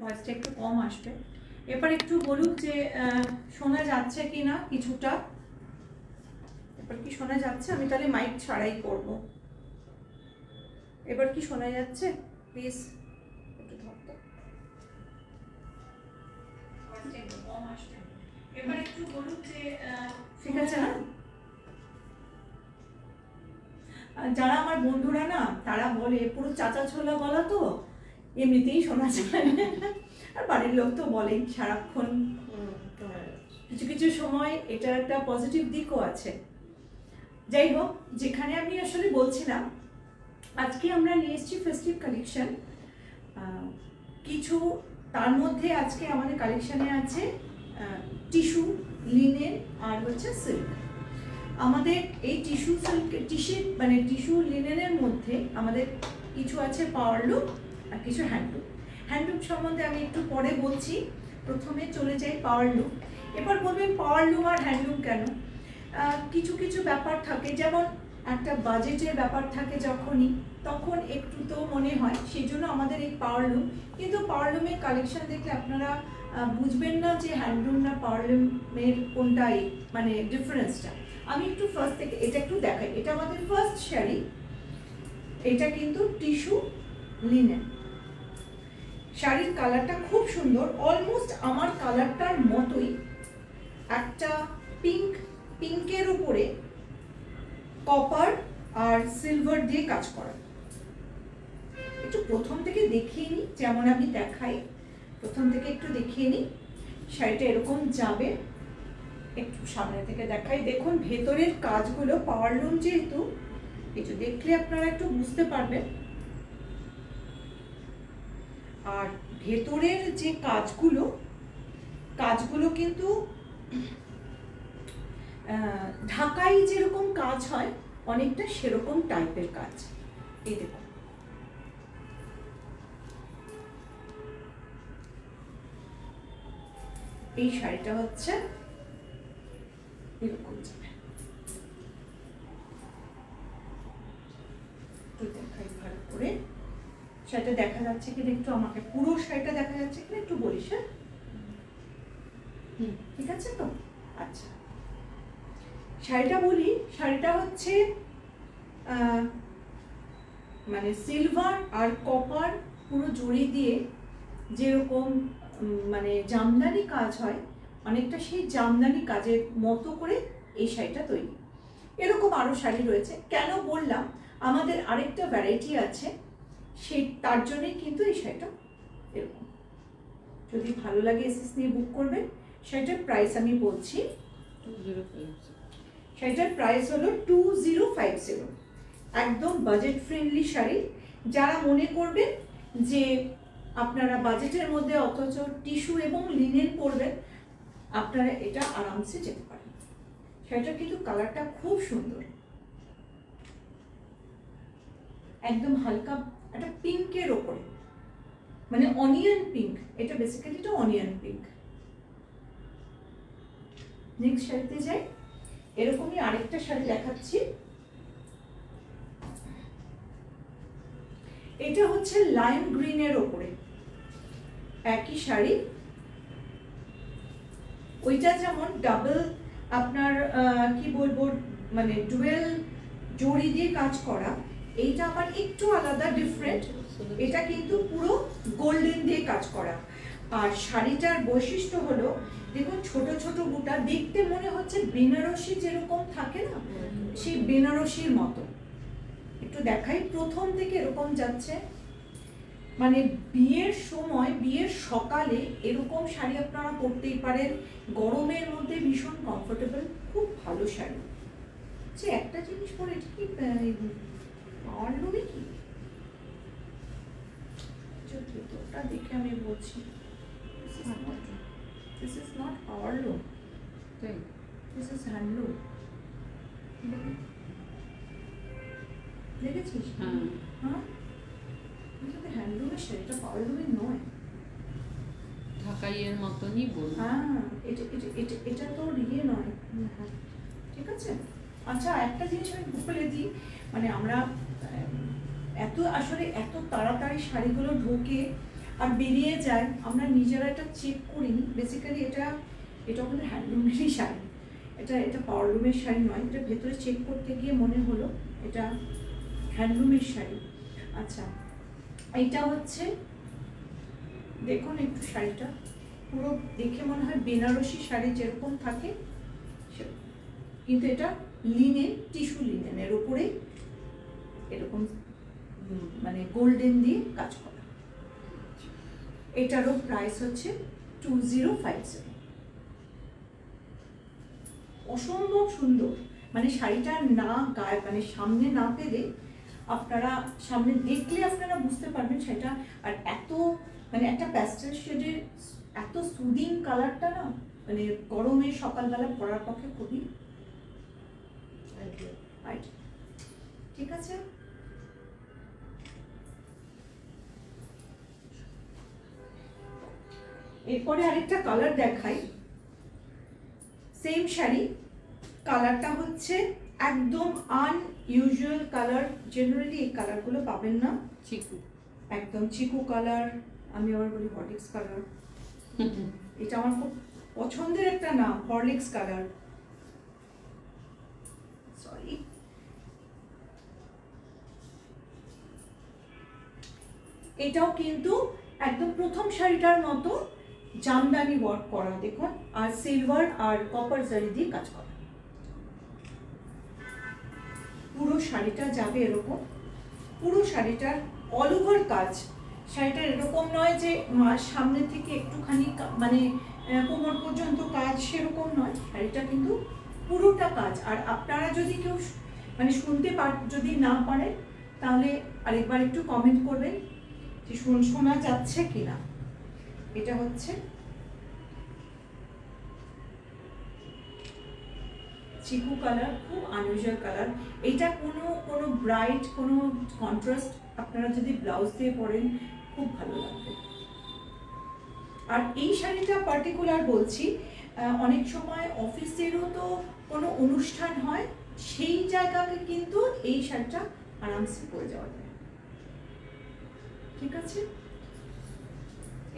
ভয়েসটা একটু কম আসবে। এবার একটু বলুক যে শোনা যাচ্ছে কি না কিছুটা। এবার কি শোনা যাচ্ছে? আমি তাহলে মাইক ছাড়াই করব। এবার কি শোনা যাচ্ছে? প্লিজ একটু ধরতো। ভয়েসটা একটু কম আসবে। এবার একটু বলুক যে ঠিক আছে না? যারা আমার বন্ধুরা না তারা বলে পুরো চাচা ছোলা গলা তো এমনিতেই শোনা যায়। আর বাড়ির লোক তো বলেই সারাক্ষণ। কিছু কিছু সময় এটা একটা পজিটিভ দিকও আছে। যাই হোক, যেখানে আমি আসলে বলছিলাম আজকে আমরা নিয়ে এসেছি ফেস্টিভ কালেকশন কিছু। তার মধ্যে আজকে আমাদের কালেকশনে আছে টিস্যু, লিনেন আর হচ্ছে সিল্ক। আমাদের এই টিস্যু লিনেনের মধ্যে আমাদের কিছু আছে পাওয়ার লুক আর কিছু হ্যান্ডলুক। হ্যান্ডলুক সম্বন্ধে আমি একটু পরে বলছি, প্রথমে চলে যাই পাওয়ার লুক। এবার বলবেন পাওয়ার লুক আর হ্যান্ডলুক কেন? কিছু কিছু ব্যাপার থাকে, যেমন একটা বাজেটের ব্যাপার থাকে যখনই, তখন একটু তো মনে হয়, সেই জন্য আমাদের এই পাওয়ার লুম। কিন্তু পাওয়ার লুমের কালেকশন দেখলে আপনারা বুঝবেন না যে হ্যান্ডলুম না পাওয়ার লুমের কোনটাই মানে ডিফারেন্সটা। আমি একটু ফার্স্ট থেকে এটা একটু দেখাই। এটা আমাদের ফার্স্ট শাড়ি, এটা কিন্তু টিস্যু লিনেন। শাড়ির কালারটা খুব সুন্দর, অলমোস্ট আমার কালারটার মতোই। একটা পিঙ্কের উপরে কপার আর সিলভার দিয়ে কাজ করা। একটু প্রথম থেকে দেখিয়ে নিই, যেমন আমি দেখাই প্রথম থেকে একটু দেখিয়ে নিই। শাড়িটা এরকম যাবে, একটু সামনে থেকে দেখাই। দেখুন ভেতরের কাজগুলো পাওয়ার লুম যেহেতু, একটু দেখলে আপনারা একটু বুঝতে পারবেন। আর ভেতরের যে কাজগুলো কিন্তু ঢাকাই যেরকম কাজ হয় অনেকটা সেরকম টাইপের কাজ। এই দেখুন, এই শাড়িটা হচ্ছে এরকম যাবে। একটু দেখাই ভালো করে, শাড়িটা দেখা যাচ্ছে কিনা একটু আমাকে, পুরো শাড়িটা দেখা যাচ্ছে কিনা একটু বলিস। হ্যাঁ, ঠিক আছে তো? আচ্ছা, শাড়িটা বলি। শাড়িটা হচ্ছে মানে সিলভার আর কপার পুরো জড়ি দিয়ে যেরকম মানে জামদানি কাজ হয়, অনেকটা সেই জামদানি কাজের মতো করে এই শাড়িটা তৈরি। এরকম আরও শাড়ি রয়েছে। কেন বললাম, আমাদের আরেকটা ভ্যারাইটি আছে, সেই তার জন্যই কিন্তু এই শাড়িটা এরকম। যদি ভালো লাগে এসএস নিয়ে বুক করবেন। শাড়িটার প্রাইস আমি বলছি, শাড়িটার প্রাইস হলো 2050। একদম বাজেট ফ্রেন্ডলি শাড়ি। যারা মনে করবেন যে আপনারা বাজেটের মধ্যে অথচ টিস্যু এবং লিনেন পরবেন, আপনারা এটা আরামসে যেতে পারেন। শাড়িটা কিন্তু কালারটা খুব সুন্দর, একদম হালকা একটা পিঙ্কের ওপরে, মানে অনিয়ন পিঙ্ক। এটা বেসিক্যালি এটা অনিয়ন পিঙ্ক। নেক্সট শাড়িতে যাই। এরকমই আরেকটা শাড়ি দেখাচ্ছি। এটা হচ্ছে লাইম গ্রিনের ওপরে একই শাড়ি। ওইটা যেমন ডাবল আপনার কি বলবো মানে ডুয়েল জড়ি দিয়ে কাজ করা, এইটা আবার একটু আলাদা, ডিফারেন্ট। এটা কিন্তু পুরো গোল্ডেন দিয়ে কাজ করা। আর শাড়িটার বৈশিষ্ট্য হলো, দেখুন ছোট ছোট বুটা, দেখতে মনে হচ্ছে বেনারসি যেরকম থাকে না, সেই বেনারসির মতো। একটু দেখাই, প্রথম থেকে এরকম যাচ্ছে। মানে বিয়ের সময়, বিয়ের সকালে এরকম শাড়ি আপনারা পরতেই পারেন, গরমের মধ্যে ভীষণ কমফোর্টেবল, খুব ভালো শাড়ি। সে একটা জিনিস পরে, এটা কি পাওয়ার লুমে কি? ওটা দেখে আমি বলছি, this is not power loom, this is handloom. দেখেছিস? হ্যাঁ, হ্যান্ডলুমের শাড়িটা পাওয়ার লুমের নয়, ঢাকাইয়ের মতনই বলুন। হ্যাঁ, এটা তো ইয়ে নয়। ঠিক আছে। আচ্ছা, একটা জিনিস আমি বলে দিই, মানে আমরা এত আসলে এত তাড়াতাড়ি শাড়িগুলো ঢোকে, আর বেরিয়ে যায়, আমরা নিজেরা এটা চেক করিনি। বেসিক্যালি এটা আমাদের হ্যান্ডলুমেরই শাড়ি, এটা পাওয়ারলুমের শাড়ি নয়। এটা ভেতরে চেক করতে গিয়ে মনে হলো এটা হ্যান্ডলুমের শাড়ি। আচ্ছা, এইটা হচ্ছে দেখুন একটু শাড়িটা, পুরো দেখে মনে হয় বেনারসি শাড়ি যেরকম থাকে, কিন্তু এটা লিনেন, টিস্যু লিনেনের উপরে এরকম মানে গোল্ডেন দিয়ে কাজ করা। এটারও প্রাইস হচ্ছে 2050। অসম্ভব সুন্দর, মানে শাড়িটা না গায়ে মানে সামনে না পেলে আপনারা সামনে দেখলে আপনারা বুঝতে পারবেন শাড়িটা। আর এত মানে একটা প্যাস্টেল শেডের এত সুদিং কালারটা না, মানে গরমে সকালবেলা পরার পক্ষে খুবই ঠিক আছে। এরপরে আরেকটা কালার দেখাই, সেম শাড়ি, কালারটা হচ্ছে একদম আনইউজুয়াল কালার। জেনারেলি এই কালারগুলো পাবেন না, চিকু, একদম চিকু কালার, আমি আবার বলি হরলিক্স কালার। এটা আমার খুব পছন্দের একটা নাম, হরলিক্স কালার, সরি। এটাও কিন্তু একদম প্রথম শাড়িটার মতো জামদানি ওয়ার্ক করা, দেখুন, আর সিলভার আর কপার জারি দিয়ে কাজ করা। পুরো শাড়িটা যাবে এরকম, পুরো শাড়িটার অল ওভার কাজ। শাড়িটা এরকম নয় যে সামনে থেকে একটুখানি মানে কোমর পর্যন্ত কাজ, সেরকম নয়। শাড়িটা কিন্তু পুরোটা কাজ। আর আপনারা যদি কেউ মানে শুনতে যদি না পারেন, তাহলে আরেকবার একটু কমেন্ট করবেন যে শোনা যাচ্ছে কিনা। এটা হচ্ছে চিকু কালার, খুব আনইউজুয়াল কালার। এটা কোনো ব্রাইট, কোনো কন্ট্রাস্ট আপনারা যদি ব্লাউজ দিয়ে পরেন খুব ভালো লাগবে। আর এই শাড়িটা পার্টিকুলার বলছি, অনেক সময় অফিসেরও তো কোনো অনুষ্ঠান হয়, সেই জায়গাকে কিন্তু এই শাড়িটা আরামসে পরে যাওয়া যায়। ঠিক আছে,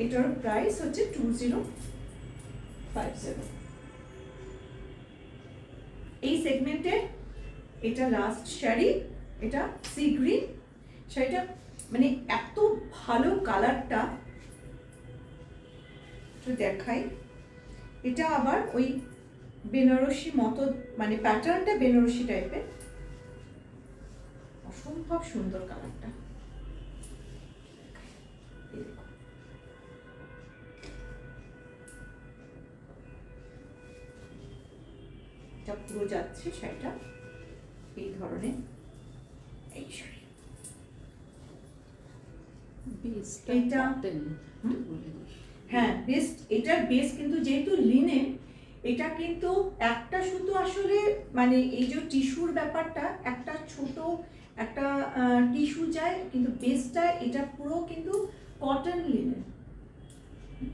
এটার প্রাইস হচ্ছে 2050। এই সেগমেন্টে এটা লাস্ট শাড়ি, এটা সি গ্রিন শাড়িটা, মানে এত ভালো কালারটা, তো দেখাই। এটা আবার ওই বেনারসি মতো, মানে প্যাটার্নটা বেনারসি টাইপের, অসম্ভব সুন্দর কালারটা। পুরো যাচ্ছে শাড়িটা এই ধরনের, এই শাড়ি এটা হ্যাঁ বেস্ট। এটার বেস কিন্তু যেহেতু লিনেন, এটা কিন্তু একটা শুধু আসলে মানে এই যে টিস্যুর ব্যাপারটা, একটা ছোট একটা টিস্যু যায়, কিন্তু বেসটা এটা পুরো কিন্তু কটন লিনেন,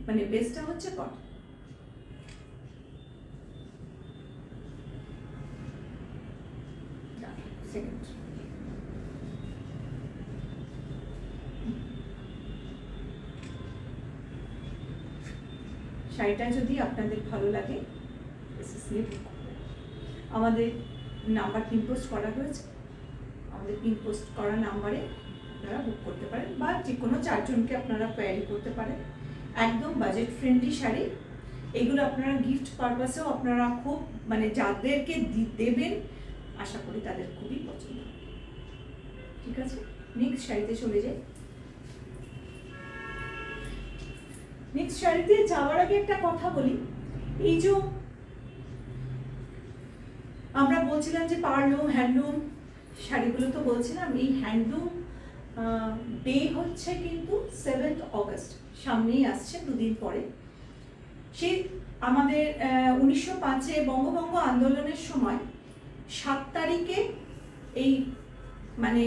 মানে বেসটা হচ্ছে কটন। শাড়িটা যদি আপনাদের ভালো লাগে, আমাদের নাম্বার পিন পোস্ট করা হয়েছে, আমাদের পিন পোস্ট করা নাম্বারে আপনারা বুক করতে পারেন, বা যে কোনো চারজনকে আপনারা কোয়ারি করতে পারেন। একদম বাজেট ফ্রেন্ডলি শাড়ি এগুলো। আপনারা গিফট পারপাসেও আপনারা খুব মানে যাদেরকে দেবেন আশা করি তাদের খুবই পছন্দ। ঠিক আছে, নেক্সট শাড়িতে চলে যাই। নেক্সট শাড়িতে যাওয়ার আগে একটা কথা বলি, এই যে আমরা বলছিলাম যে পাওয়ারলুম হ্যান্ডলুম শাড়িগুলো, তো বলছিলাম এই হ্যান্ডলুম ডে হচ্ছে কিন্তু 7th অগস্ট, সামনেই আসছে দুদিন পরে। সেই আমাদের 1905-এ বঙ্গভঙ্গ আন্দোলনের সময় 7 তারিখে এই মানে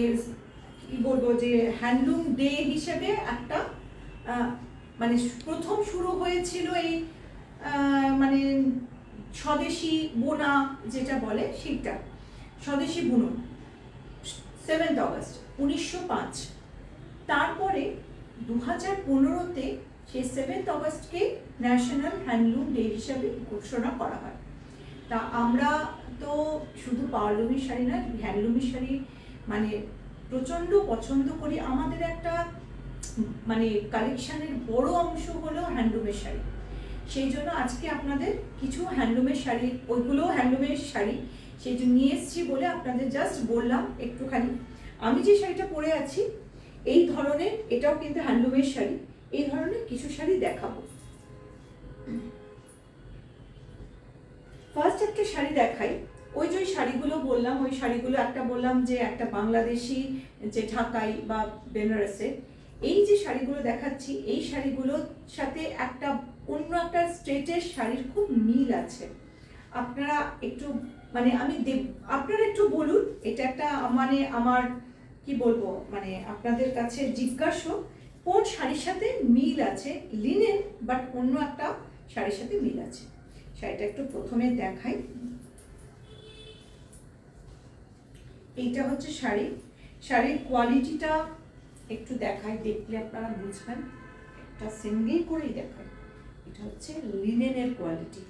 কি বলবো যে হ্যান্ডলুম ডে হিসেবে একটা মানে প্রথম শুরু হয়েছিল এই মানে স্বদেশি বোনা যেটা বলে, সেটা স্বদেশি বুনন। 7th August 1905। তারপরে 2015-তে সেই 7th অগস্টকে ন্যাশনাল হ্যান্ডলুম ডে হিসাবে ঘোষণা করা হয়। তা আমরা তো শুধু পাওয়ারলুমের শাড়ি না, হ্যান্ডলুমের শাড়ি মানে প্রচণ্ড পছন্দ করি। আমাদের একটা মানে কালেকশনের বড় অংশ হলো হ্যান্ডলুমের শাড়ি। সেই জন্য আজকে আপনাদের কিছু হ্যান্ডলুমের শাড়ি, ওইগুলো হ্যান্ডলুমের শাড়ি, সেই জন্য নিয়ে এসেছি বলে আপনাদের জাস্ট বললাম একটুখানি। আমি যে শাড়িটা পরে আছি এই ধরনের, এটাও কিন্তু হ্যান্ডলুমের শাড়ি, এই ধরনের কিছু শাড়ি দেখাবো। ফার্স্ট একটা শাড়ি দেখাই। ওই যে শাড়িগুলো বললাম, ওই শাড়িগুলো একটা বললাম যে একটা বাংলাদেশি, যে ঢাকাই বা বেনারসে। এই যে শাড়িগুলো দেখাচ্ছি, এই শাড়িগুলোর সাথে একটা অন্য একটা স্টেটের শাড়ির খুব মিল আছে। আপনারা একটু মানে আপনারা একটু বলুন, এটা একটা মানে আমার কি বলবো, মানে আপনাদের কাছে জিজ্ঞাসা কোন শাড়ির সাথে মিল আছে। লিনেন বাট অন্য একটা শাড়ির সাথে মিল আছে। শাড়িটা একটু প্রথমে দেখাই। এইটা হচ্ছে শাড়ি, শাড়ির কোয়ালিটিটা একটু দেখাই, দেখলে আপনারা বুঝবেন। একটা সিঙ্গেল করেই দেখাই। এটা হচ্ছে লিনেনের কোয়ালিটি,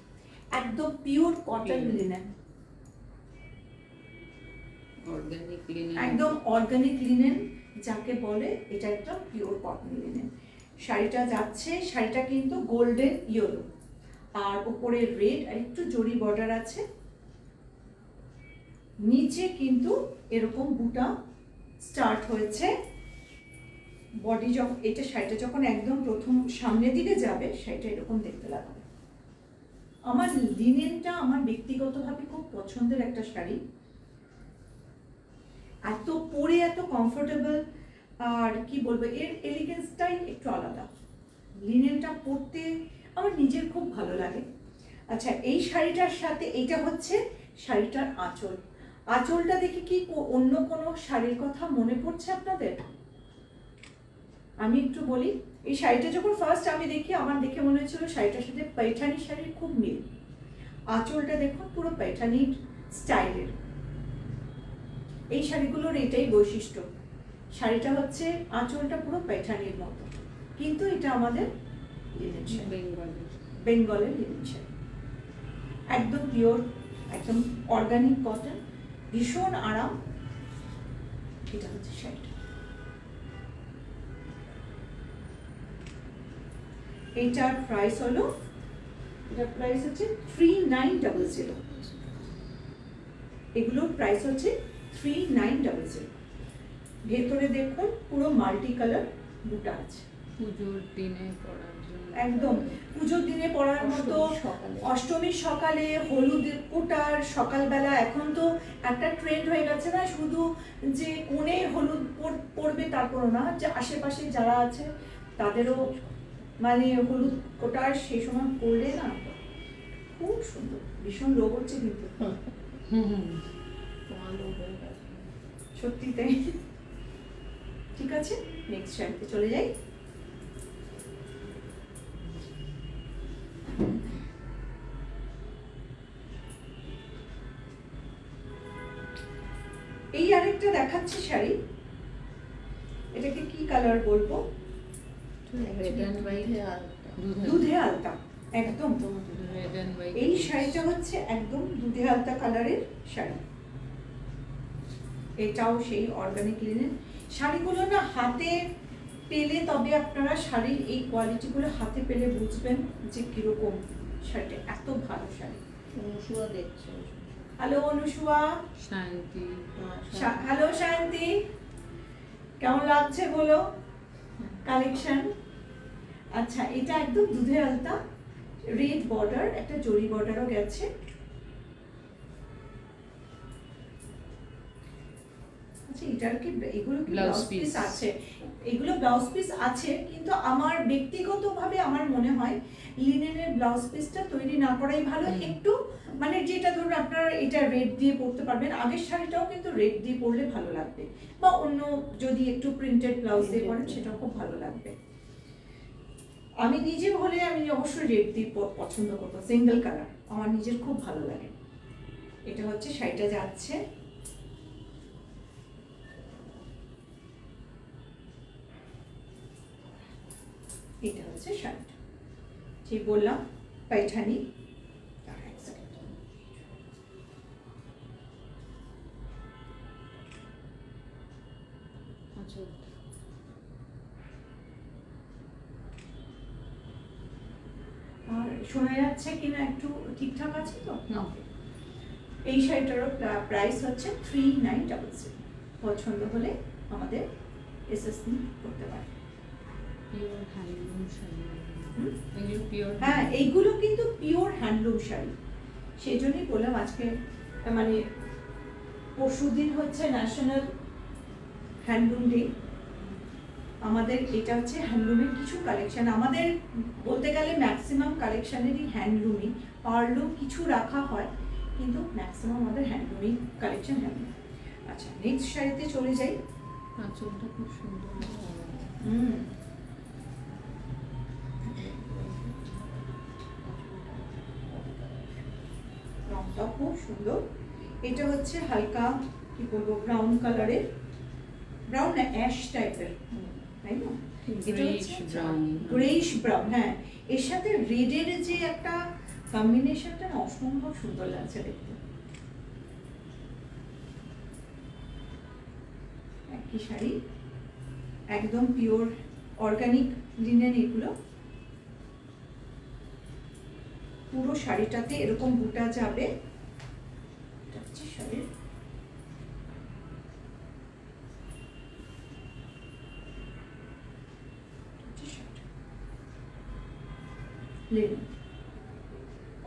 একদম pure cotton linen, organic linen, একদম অর্গানিক লিনেন যাকে বলে, এটা একটা পিওর কটন লিনেন। শাড়িটা যাচ্ছে, শাড়িটা কিন্তু গোল্ডেন ইয়েলো আর উপরে রেড আর একটু জরি বর্ডার আছে। নিচে কিন্তু এরকম বুটা স্টার্ট হয়েছে। বডি যখন এটা শাড়িটা যখন একদম প্রথম সামনের দিকে যাবে, শাড়িটা এরকম দেখতে লাগবে। আমার লিনেনটা আমার ব্যক্তিগতভাবে খুব পছন্দের একটা শাড়ি, এত পরে এত কমফোর্টেবল, আর কি বলবো এর এলিগেন্সটাই একটু আলাদা। লিনেনটা পরতে আমার নিজের খুব ভালো লাগে। আচ্ছা, এই শাড়িটার সাথে এইটা হচ্ছে শাড়িটার আঁচল। আঁচলটা দেখে কি অন্য কোনো শাড়ির কথা মনে পড়ছে আপনাদের? আমি একটু বলি, এই শাড়িটা যখন ফার্স্ট আমি দেখি, আমার দেখে মনে হয়েছিল শাড়িটার সাথে पैठानी শাড়ির খুব মিল। আঁচলটা দেখুন পুরো पैठानी স্টাইলের। এই শাড়িগুলোর এটাই বৈশিষ্ট্য, শাড়িটা হচ্ছে আঁচলটা পুরো पैठानीর মতো, কিন্তু এটা আমাদের বেঙ্গলের লিনেন শাড়ি, একদম পিওর, একদম অর্গানিক কটন, ভীষণ আরাম। এটা হচ্ছে শাড়িটা। এইটার প্রাইস হলো, এটার প্রাইস হচ্ছে 3900। এগুলোর প্রাইস হচ্ছে 3900। ভেতরে দেখুন পুরো মাল্টি কালার বুটা আছে, পুজোর দিনে পরার জন্য একদম পুজোর দিনে পরার মতো। অষ্টমীর সকালে হলুদ কোটার সকালবেলা, এখন তো একটা ট্রেন্ড হয়ে গেছে না, শুধু যে কোণে হলুদ পরবে তারপর না, যে আশেপাশে যারা আছে তাদেরও মানে হলুদ কোটার সেই সময় পরলে না খুব সুন্দর। ভীষণ লোভ হচ্ছে কিন্তু, সত্যি তাই। ঠিক আছে, নেক্সট শাড়িতে চলে যাই। এই আরেকটা দেখাচ্ছি শাড়ি, এটাকে কি কালার বলবো, দুধে আলতা, একদম। এই শাড়িটা হচ্ছে একদম দুধে আলতা কালারের শাড়ি, এটাও সেই অর্গানিক লিনেন। শাড়িগুলো না হাতে পেলে, তবে আপনারা শাড়ির এই কোয়ালিটিগুলো হাতে পেলে বুঝবেন যে কিরকম শাড়িটা, এত ভালো শাড়ি। অনুসুয়া দেখছো? হ্যালো অনুসুয়া। শান্তি, হ্যালো শান্তি, কেমন লাগছে বলো কালেকশন? আচ্ছা, এটা একদম দুধে আলতা, রেড বর্ডার, একটা জরি বর্ডারও গেছে। আচ্ছা, এটার কি এগুলো কি ব্লাউজ পিস আছে? এগুলো ব্লাউজ পিস আছে, কিন্তু আমার ব্যক্তিগতভাবে আমার মনে হয় লিনেনের ব্লাউজ পিসটা তৈরি না করাই ভালো। একটু মানে যেটা ধরুন আপনারা এটা রেড দিয়ে পরতে পারবেন, আগের শাড়িটাও কিন্তু রেড দিয়ে পরলে ভালো লাগবে, বা অন্য যদি একটু প্রিন্টেড ব্লাউজ দিয়ে পরেন সেটাও খুব ভালো লাগবে। আমি নিজে হলে আমি অবশ্যই রেড দিয়ে পছন্দ করবো, সিঙ্গেল কালার আমার নিজের খুব ভালো লাগে। এটা হচ্ছে শাড়িটা যাচ্ছে। এটা হচ্ছে শাড়িটা, যে বললাম পাইঠানি। আচ্ছা, আর শোনা যাচ্ছে কিনা একটু ঠিকঠাক আছে তো? হুম। Okay. এই শাড়িটারও প্রাইস হচ্ছে 3900। পছন্দ হলে আমাদের এসএসসি করতে পারে। Pure handloom sari. হুম? এগুলো পিওর। হ্যাঁ, এইগুলো কিন্তু পিওর হ্যান্ডলুম শাড়ি। সেই জন্যই বললাম আজকে মানে পরশুদিন হচ্ছে ন্যাশনাল হ্যান্ডলুম ডে। আমাদের এটা হচ্ছে হ্যান্ডলুমের কিছু কালেকশন, আমাদের বলতে গেলে ম্যাক্সিমাম কালেকশনেরই হ্যান্ডলুমই, পাওয়ারলুম কিছু রাখা হয়, কিন্তু ম্যাক্সিমাম আমাদের হ্যান্ডলুমই কালেকশন হ্যান্ডলুম। আচ্ছা, নেক্সট শাড়িতে চলে যাই। আঁচলটা খুব সুন্দর। হুম, রংটা খুব সুন্দর। এটা হচ্ছে হালকা কি বলবো ব্রাউন কালারের, ব্রাউন না অ্যাশ টাইপের, তাই না? এটা গ্রেইশ হচ্ছে ব্রাউন। গ্রেইশ ব্রাউন, হ্যাঁ। এর সাথে রেডের যে একটা কম্বিনেশনটা না অসম্ভব সুন্দর লাগছে দেখতে। একই শাড়ি, একদম পিওর অর্গানিক লিনেন এগুলো। পুরো শাড়িটাতে এরকম বুটা যাবে। এটা হচ্ছে শাড়ির linen,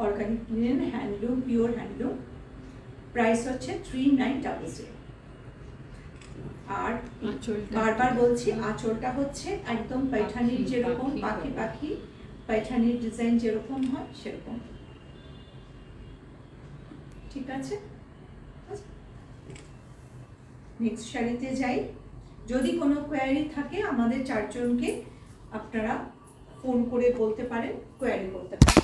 organic linen, handloom, pure handloom. Price হচ্ছে 3900। আর আঁচলটা বারবার বলছি, আঁচলটা হচ্ছে একদম পাইঠানির পাখি, যেরকম পাখি পাখি করা। পাখি পাইঠানির ডিজাইন যেরকম হয় সেরকম। ঠিক আছে, নেক্সট শাড়িতে যাই। যদি কোনো কোয়ারি থাকে আমাদের চারজনকে আপনারা ফোন করে বলতে পারেন, কোয়ারি করতে পারেন।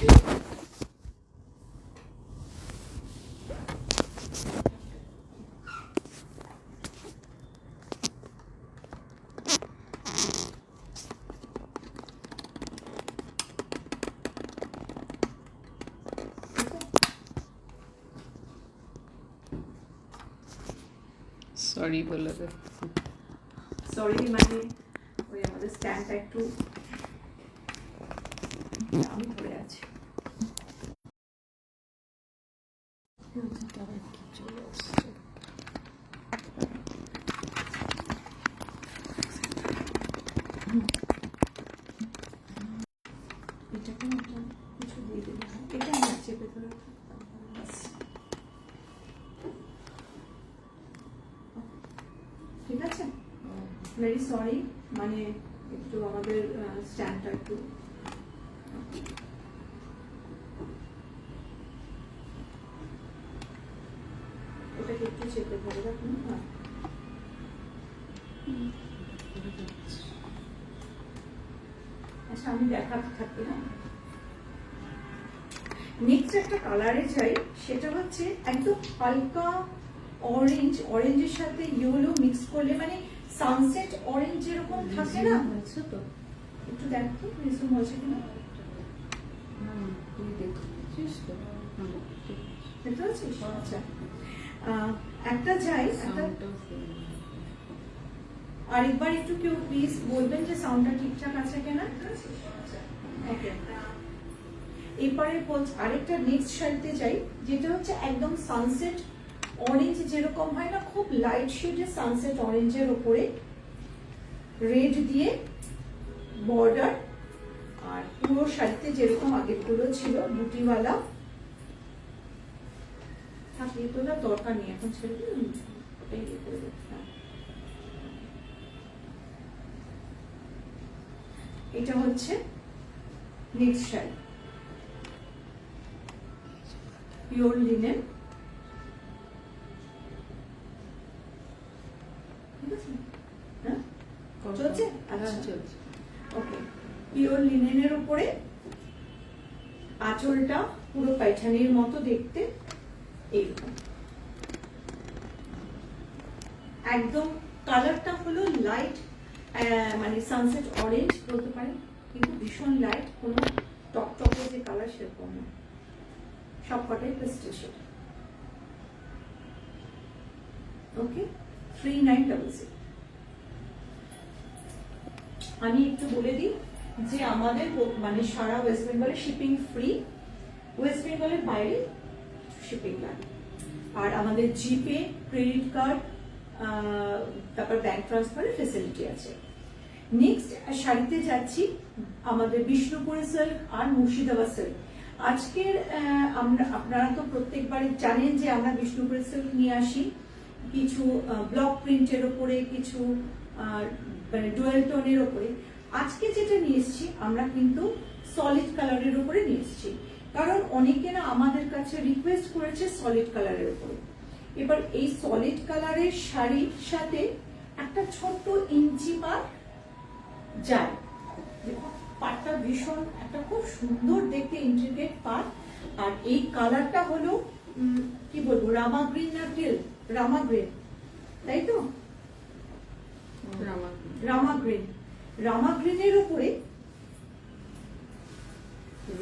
সরি বলে দে। সরি মানে ওই আমাদের স্ট্যান্ডটা একটু আমি ধরে আছি। তারা কি চলে আসছে। এটাকে একটা কিছু দিয়ে দিলে হয়। এটা আমি চেপে ধরে ঠিক আছে। ভেরি সরি, মানে একটু আমাদের স্ট্যান্ডটা একটু ওটাকে একটু চেপে ধরে রাখুন। হ্যাঁ, আচ্ছা আমি দেখাতে থাকি। না, নেক্সট একটা কালারে যাই, সেটা হচ্ছে একদম হালকা অরেঞ্জ, অরেঞ্জের সাথে ইয়েলো মিক্স করলে মানে সানসেট অরেঞ্জ যেরকম থাকে না, হয়েছে তো। একটু দেখ তো রিজুম হয়েছে কিনা। তুই দেখছিস তো? দেখতে পাচ্ছিস? আচ্ছা, একটা যাই, একটা আরেকবার একটু কেউ প্লিজ বলবেন যে সাউন্ডটা ঠিকঠাক আছে কিনা। ওকে, এরপরে আরেকটা নেক্সট শাড়িতে যাই, যেটা হচ্ছে একদম সানসেট অরেঞ্জ যেরকম হয় না, খুব লাইট শেডের সানসেট অরেঞ্জের ওপরে রেড দিয়ে বর্ডার, আর পুরো শাড়িতে যেরকম আগেরগুলো ছিল বুটিওয়ালা। থাকলে তো না দরকার নেই, এখন ছেড়ে দিন, ওটাই ইয়ে করে দেবো। এটা হচ্ছে নেক্সট শাড়ি, পিওর লিনেন। ঠিক আছে, হ্যাঁ চলছে। আচ্ছা চলছে। ওকে, পিওর লিনেনের উপরে আঁচলটা পুরো পাইঠানির মতো দেখতে, এইরকম একদম। কালারটা হলো লাইট মানে সানসেট অরেঞ্জ বলতে পারেন, কিন্তু ভীষণ লাইট, কোনো টকটকে যে কালার সেরকম না, সব কটাই পেস্টেল শেড। ওকে, 3900। আমি একটু বলে দিই যে আমাদের মানে সারা ওয়েস্ট বেঙ্গলে শিপিং ফ্রি, ওয়েস্ট বেঙ্গলের বাইরে শিপিং লাগে। আর আমাদের জিপে, ক্রেডিট কার্ড, তারপর ব্যাংক ট্রান্সফারের ফেসিলিটি আছে। নেক্সট শাড়িতে যাচ্ছি, আমাদের বিষ্ণুপুরি সিল্ক আর মুর্শিদাবাদ সিল্ক। আজকের আপনারা তো প্রত্যেকবারই জানেন যে আমরা বিষ্ণুপুরি সিল্ক নিয়ে আসি কিছু ব্লক প্রিন্টের ওপরে, কিছু মানে ডুয়েল টোনের ওপরে। আজকে যেটা নিয়ে এসেছি আমরা কিন্তু সলিড কালারের উপরে নিয়ে এসেছি, কারণ অনেকে না আমাদের কাছে রিকোয়েস্ট করেছে সলিড কালারের উপরে। এবার এই সলিড কালারের শাড়ির সাথে একটা ছোট্ট ইঞ্চি পাট যায়, দেখো পাটটা ভীষণ একটা খুব সুন্দর দেখতে ইন্ট্রিকেট পাট। আর এই কালারটা হলো কি বলবো, রামা গ্রিন না টিল, রামা গ্রিন, তাই তো? রামা গ্রিন, রামা গ্রিনের উপরে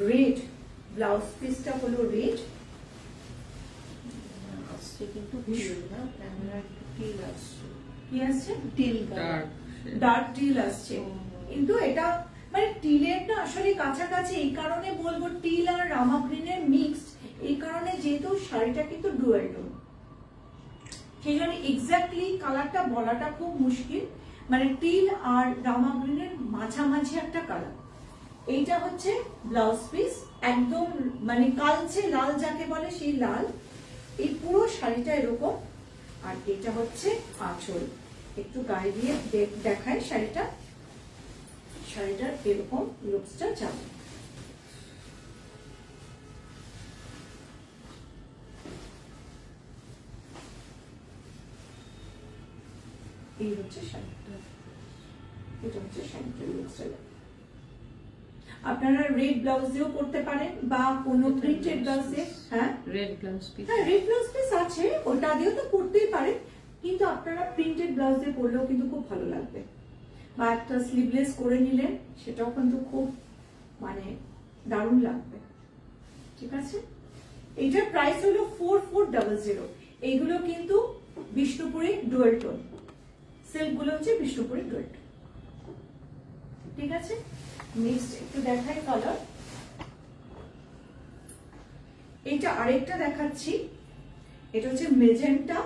রেড, ব্লাউজ পিসটা হলো রেড। আসছে কিন্তু টিল না, ক্যামেরা একটু টিল আসছে। কি আসছে? টিল ডার্ক টিল আসছে, কিন্তু এটা মানে টিলের না আসলে কাছাকাছি, এই কারণে বলবো টিল আর রামা গ্রিনের মিক্সড, এই কারণে যেহেতু শাড়িটা কিন্তু ডুয়াল টোন, সেই জন্য এক্স্যাক্টলি কালারটা বলাটা খুব মুশকিল। মানে টিল আর রামা গ্রিনের মাঝামাঝি একটা কালার। এইটা হচ্ছে ব্লাউজ পিস, একদম মানে কালচে লাল যাকে বলে সেই লাল। এই পুরো শাড়িটা এরকম। আর এটা হচ্ছে আঁচল, একটু গায়ে দিয়ে দেখায় শাড়িটা, শাড়িটার এরকম লুকসটা যাবে। এই হচ্ছে শাড়িটা, এটা হচ্ছে শাড়িটার লুকসটা। আপনারা রেড ব্লাউজ দিয়েও করতে পারেন বা কোনো প্রিন্টেড ব্লাউজ দিয়ে। হ্যাঁ, রেড ব্লাউজ পিস, হ্যাঁ রেড ব্লাউজ পিস আছে, ওটা দিয়েও তো করতেই পারেন, কিন্তু আপনারা প্রিন্টেড ব্লাউজ দিয়ে করলেও কিন্তু খুব ভালো লাগবে। বা একটা স্লিভলেস করে নিলেন, সেটাও কিন্তু খুব মানে দারুণ লাগবে। ঠিক আছে, এইটার প্রাইস হলো 4400। এইগুলো কিন্তু বিষ্ণুপুরি ডুয়েল টোন, সিল্ক গুলো হচ্ছে বিষ্ণুপুরি ডুয়েল টোন। ঠিক আছে, নেক্সট একটু দেখাই কালার। এটা আরেকটা দেখাচ্ছি, এটা হচ্ছে মেজেন্টা,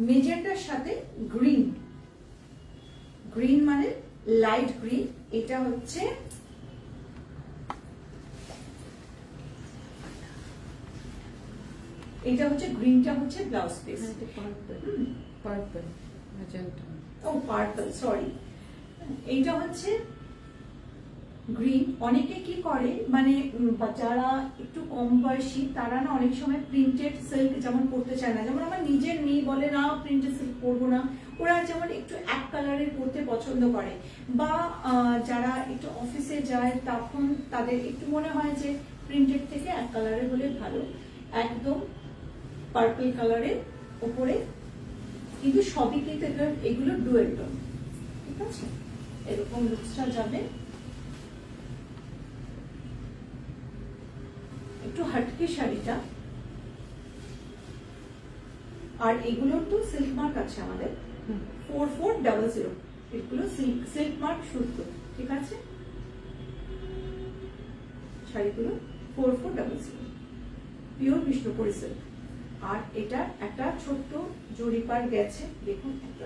মেজেন্টার সাথে গ্রিন, গ্রিন মানে লাইট গ্রিন। এটা হচ্ছে গ্রিনটা হচ্ছে ব্লাউজ পিস। পার্পল ম্যাজেন্টা, ও পার্পল, সরি। এইটা হচ্ছে গ্রিন। অনেকে কি করে মানে যারা একটু কম বয়সী তারা না অনেক সময় প্রিন্টেড সিল্ক যেমন পরতে চায় না, যেমন আমার নিজের মেয়ে বলে না প্রিন্টেড সিল্ক পরবো না, ওরা যেমন একটু এক কালারের পরতে পছন্দ করে, বা যারা একটু অফিসে যায় তখন তাদের একটু মনে হয় যে প্রিন্টেড থেকে এক কালারের হলে ভালো। একদম পার্পল কালারের উপরে, কিন্তু সবই কিন্তু এগুলো ডুয়েল টোন। ঠিক আছে, এরকম লুকসটা যাবে। একটু হাটকে শাড়িটা, আর এগুলোর তো সিল্ক মার্ক আছে আমাদের 4400, এগুলো সিল্ক মার্ক সুতো। ঠিক আছে, শাড়িগুলো 4400 পিওর বিষ্ণুপুরি সিল্ক। আর এটা একটা ছোট্ট জরি পার গেছে, দেখুন একটা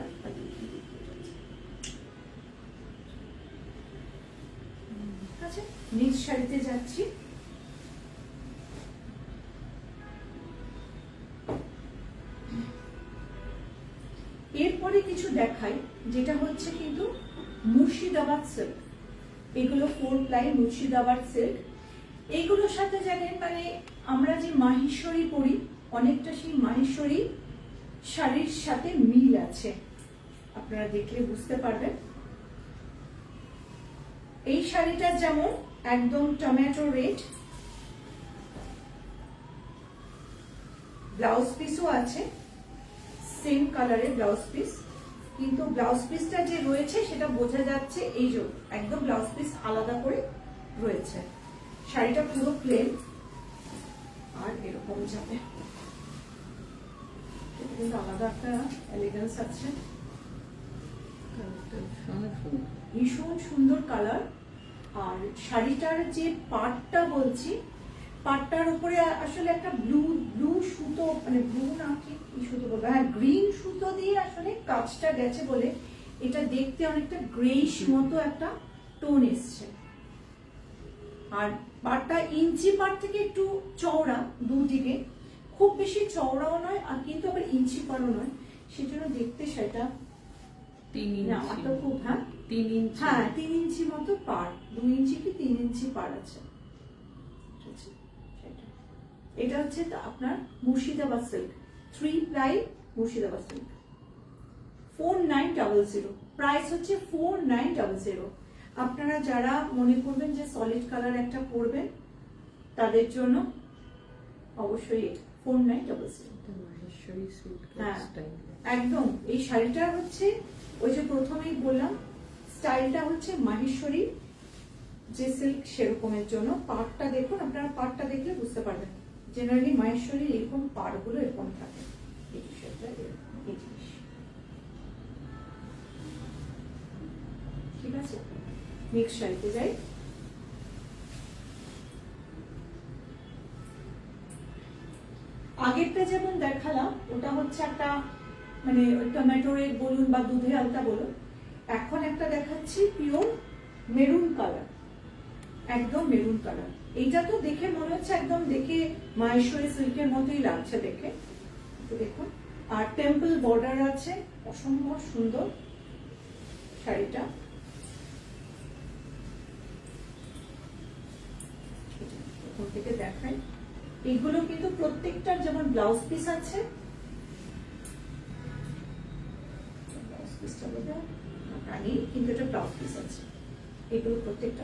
আচ্ছা। নেক্সট শাড়িতে যাচ্ছি, এরপরে কিছু দেখাই, যেটা হচ্ছে কিন্তু মুর্শিদাবাদ সিল্ক। এগুলো 4 প্লাই মুর্শিদাবাদ সিল্ক। এইগুলোর সাথে জানেন মানে আমরা যে মাহেশ্বরী পরি, অনেকটা সেই মাহেশ্বরী শাড়ির সাথে মিল আছে, আপনারা দেখলে বুঝতে পারবেন। এই শাড়িটা যেমন একদম টমেটো রেড, ব্লাউজ পিসও আছে সেম কালারের ব্লাউজ পিস, কিন্তু ব্লাউজ পিসটা যে রয়েছে সেটা বোঝা যাচ্ছে, এই যে একদম ব্লাউজ পিস আলাদা করে রয়েছে। শাড়িটা পুরো প্লেন আর এরকম যাবে, এটা কিন্তু আলাদা একটা এলিগেন্স আছে, ভীষণ সুন্দর কালার। আর শাড়িটার যে পাটটা বলছি, পাটটার উপরে আসলে একটা ব্লু ব্লু সুতো, মানে ব্লু না কি সুতো বলবো, হ্যাঁ গ্রিন সুতো দিয়ে আসলে কাজটা গেছে বলে এটা দেখতে অনেকটা গ্রেইশ মতো একটা টোন এসছে। আর পাটটা ইঞ্চি পাট থেকে একটু চওড়া দুদিকে, খুব বেশি চওড়াও নয় আর কিন্তু আবার ইঞ্চি পাটও নয়, সেজন্য দেখতে সেটা 3 ইঞ্চি, আমারটা খুব, হ্যাঁ 3 ইঞ্চি, হ্যাঁ 3 ইঞ্চি মতো পার, 2 ইঞ্চি কি 3 ইঞ্চি পার আছে। এটা হচ্ছে আপনার Murshidabad silk, 3 ply Murshidabad silk, 4900, price হচ্ছে 4900। আপনারা যারা মনে করবেন যে সলিড কালার একটা পরবেন তাদের জন্য অবশ্যই 4900। মাহেশ্বরী সিল্ক হ্যাঁ স্টাইল। একদম, এই শাড়িটা হচ্ছে ওই যে প্রথমেই বললাম স্টাইলটা হচ্ছে মাহেশ্বরী যে সিল্ক সেরকমের জন্য। পাড়টা দেখুন, আপনারা পাড়টা দেখলে বুঝতে পারবেন, জেনারেলি মাহেশ্বরী এরকম পাড়গুলো এরকম থাকে, এই বিষয়টা এরকম, এই জিনিস। ঠিক আছে, নেক্সট শাড়িতে যাই। আগেরটা যেমন দেখালাম ওটা হচ্ছে একটা মানে টমেটো রেড বলুন বা দুধে আলতা বলুন, এখন একটা দেখাচ্ছি পিওর মেরুন কালার, একদম মেরুন কালার। এইটা তো দেখে মনে হচ্ছে একদম দেখে মাহেশ্বরী সিল্কের মতোই লাগছে দেখে, দেখুন। আর টেম্পল বর্ডার আছে, অসম্ভব সুন্দর শাড়িটা। ওখান থেকে দেখাই, এগুলো কিন্তু প্রত্যেকটার যেমন ব্লাউজ পিস আছে, কিন্তু এটা ব্লাউজ পিস আছে, এগুলো প্রত্যেকটা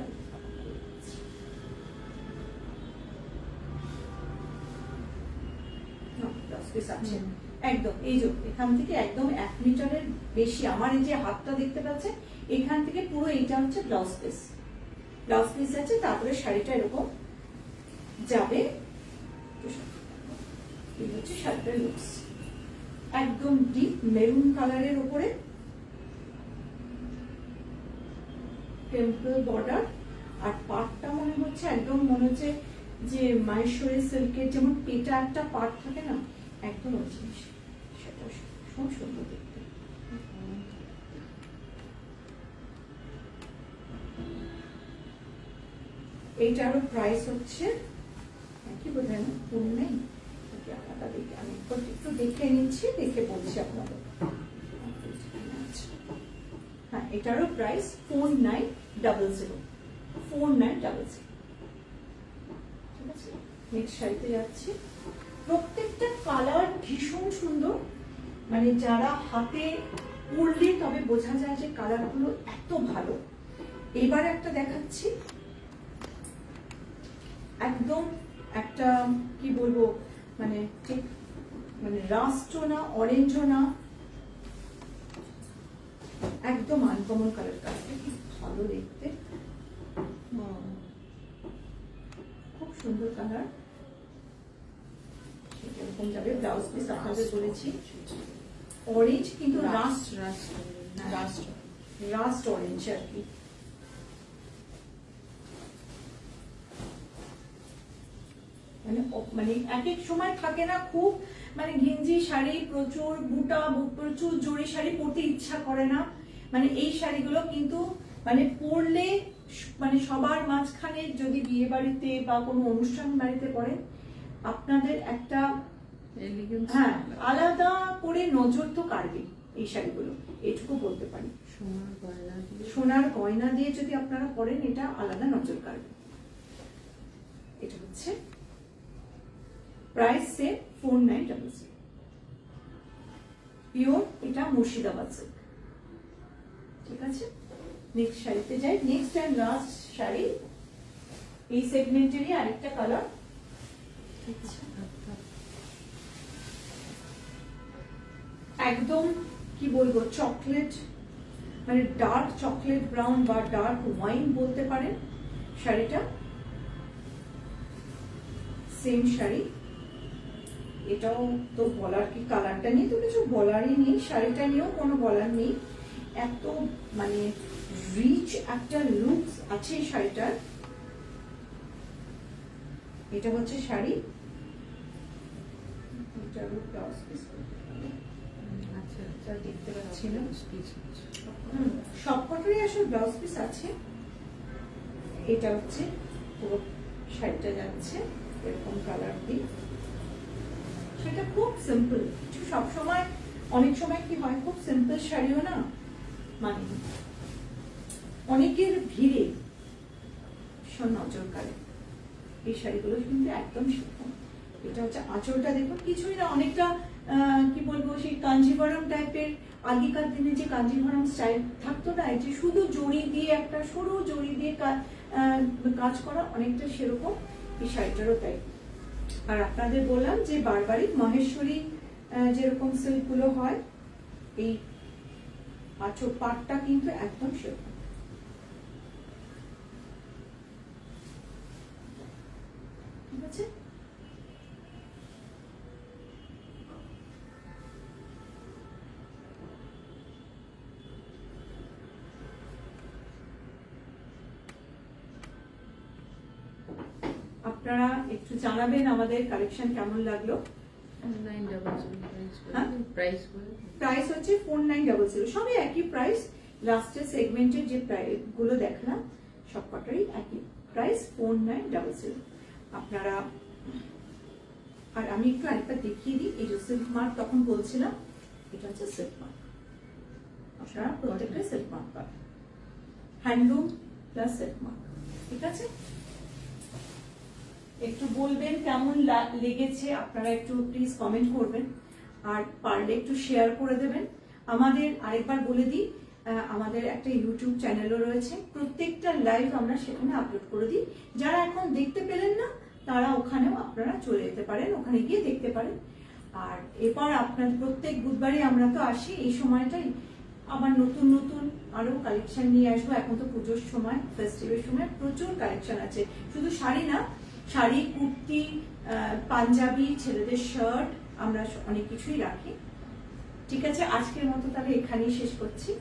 আছে একদম। এই যে এখান থেকে একদম 1 মিটারের বেশি, আমার এই যে হাতটা দেখতে পাচ্ছে এখান থেকে পুরো এইটা হচ্ছে ব্লাউজ পিস, ব্লাউজ পিস আছে। তারপরে শাড়িটা এরকম যাবে, এই হচ্ছে শাড়িটার লুকস, একদম ডিপ মেরুন কালারের উপরে টেম্পল বর্ডার। আর পাটটা মনে হচ্ছে একদম মনে হচ্ছে যে মাহেশ্বরী সিল্কের যেমন পেটা একটা পাট থাকে না, একদম ওই জিনিস, সেটা খুব সুন্দর দেখতে। এইটারও প্রাইস হচ্ছে কি বোধহয় না, কোন নেই আলাদা দেখে, আমি একটু দেখে নিচ্ছি, দেখে বলছি আপনাদের। হ্যাঁ এটারও প্রাইস 4900, 4900। ঠিক আছে, নেক্সট শাড়িতে যাচ্ছি। প্রত্যেকটা কালার ভীষণ সুন্দর, মানে যারা হাতে পরলে তবে বোঝা যায় যে কালারগুলো এত ভালো। এবার একটা দেখাচ্ছি, একদম একটা কি বলবো, মানে ঠিক মানে রাস্টও না অরেঞ্জও না, একদম আনকমন কালার, কালারটা কি ভালো দেখতে, খুব সুন্দর কালার। এরকম যাবে, ব্লাউজ পিস আপনাদের বলেছি অরেঞ্জ, কিন্তু রাস্ট অরেঞ্জ আর কি। মানে এক এক সময় থাকে না খুব মানে গেঞ্জি শাড়ি প্রচুর বুটা প্রচুর জড়ি শাড়ি পরতে ইচ্ছা করে না, মানে এই শাড়িগুলো কিন্তু মানে পরলে মানে সবার মাঝখানে যদি বিয়ে বাড়িতে বা কোনো অনুষ্ঠান বাড়িতে পড়েন আপনাদের একটা হ্যাঁ আলাদা করে নজর তো কাড়বে এই শাড়িগুলো, এটুকু বলতে পারি। সোনার গয়না দিয়ে যদি আপনারা পরেন এটা আলাদা নজর কাড়বে। এটা হচ্ছে প্রাইস সে 4900, পিওর, এটা মুর্শিদাবাদ সিল্ক। ঠিক আছে, নেক্সট শাড়িতে যাই। নেক্সট এন্ড লাস্ট শাড়ি, এই সেগমেন্টেরই আরেকটা কালার। একদম কি বলবো, চকলেট, মানে ডার্ক চকলেট ব্রাউন বা ডার্ক ওয়াইন বলতে পারেন শাড়িটা। সেম শাড়ি, এটাও তো বলার কি, কালারটা নিয়ে তো কিছু বলারই নেই, শাড়িটা নিয়েও কোনো বলার নেই, এত মানে রিচ একটা লুকস আছে এই শাড়িটার। এটা হচ্ছে শাড়ি, এটা ব্লাউজ পিস আচ্ছা এটা দেখতে পাচ্ছি না, স্পিচ আছে। সবকটারই আসলে ব্লাউজ পিস আছে। এটা হচ্ছে পুরো শাড়িটা যাচ্ছে এরকম কালার দিয়ে। সেটা খুব সিম্পল, কিছু সবসময় অনেক সময় কি হয়, খুব সিম্পল শাড়িও না মানে অনেকের ভিড়ে ভীষণ নজর কাড়ে। এই শাড়িগুলো কিন্তু একদম সেরকম। এটা হচ্ছে আঁচলটা, দেখুন কিছুই না, অনেকটা কি বলবো, সেই কাঞ্জিভরম টাইপের, আগেকার দিনে যে কাঞ্জিভরম স্টাইল থাকতো না, যে শুধু জড়ি দিয়ে, একটা সরু জড়ি দিয়ে কাজ করা, অনেকটা সেরকম এই শাড়িটারও তাই। আর আপনাদের বললাম যে বারবারই মহেশ্বরী যেরকম সিল্ক গুলো হয়, এই আঁচল পাটটা কিন্তু একদম সেরকম। ঠিক আছে, আপনারা একটু জানাবেন আমাদের কালেকশন কেমন লাগলো। 900 হ্যাঁ? প্রাইস বলে। প্রাইস হচ্ছে 4900, সবই একই প্রাইস। লাস্টের সেগমেন্টের যে প্রাইস গুলো দেখলাম সবকটারই একই প্রাইস, 4900। আপনারা, আর আমি একটু আরেকবার দেখিয়ে দিই, এই যে সিল্ক মার্ক তখন বলছিলাম, এটা হচ্ছে সিল্ক মার্ক, আপনারা প্রত্যেকটা সিল্ক মার্ক পাবেন, হ্যান্ডলুম প্লাস সিল্ক মার্ক। ঠিক আছে, একটু বলবেন কেমন লেগেছে, আপনারা একটু প্লিজ কমেন্ট করবেন, আর পারলে একটু শেয়ার করে দেবেন। আমাদের আরেকবার বলে দিই, আমাদের একটা ইউটিউব চ্যানেলও রয়েছে, প্রত্যেকটা লাইভ আমরা সেখানে আপলোড করে দিই। যারা এখন দেখতে পেলেন না তারা ওখানেও আপনারা চলে যেতে পারেন, ওখানে গিয়ে দেখতে পারেন। আর এরপর আপনার প্রত্যেক বুধবারই আমরা তো আসি, এই সময়টাই আবার নতুন নতুন আরো কালেকশন নিয়ে আসবো। এখন তো পুজোর সময়, ফেস্টিভের সময় প্রচুর কালেকশন আছে, শুধু শাড়ি না, শাড়ি, কুর্তি, পাঞ্জাবি, ছেলেদের শার্ট, আমরা অনেক কিছুই রাখি। ঠিক আছে, আজকের মতো তাহলে এখানেই শেষ করছি।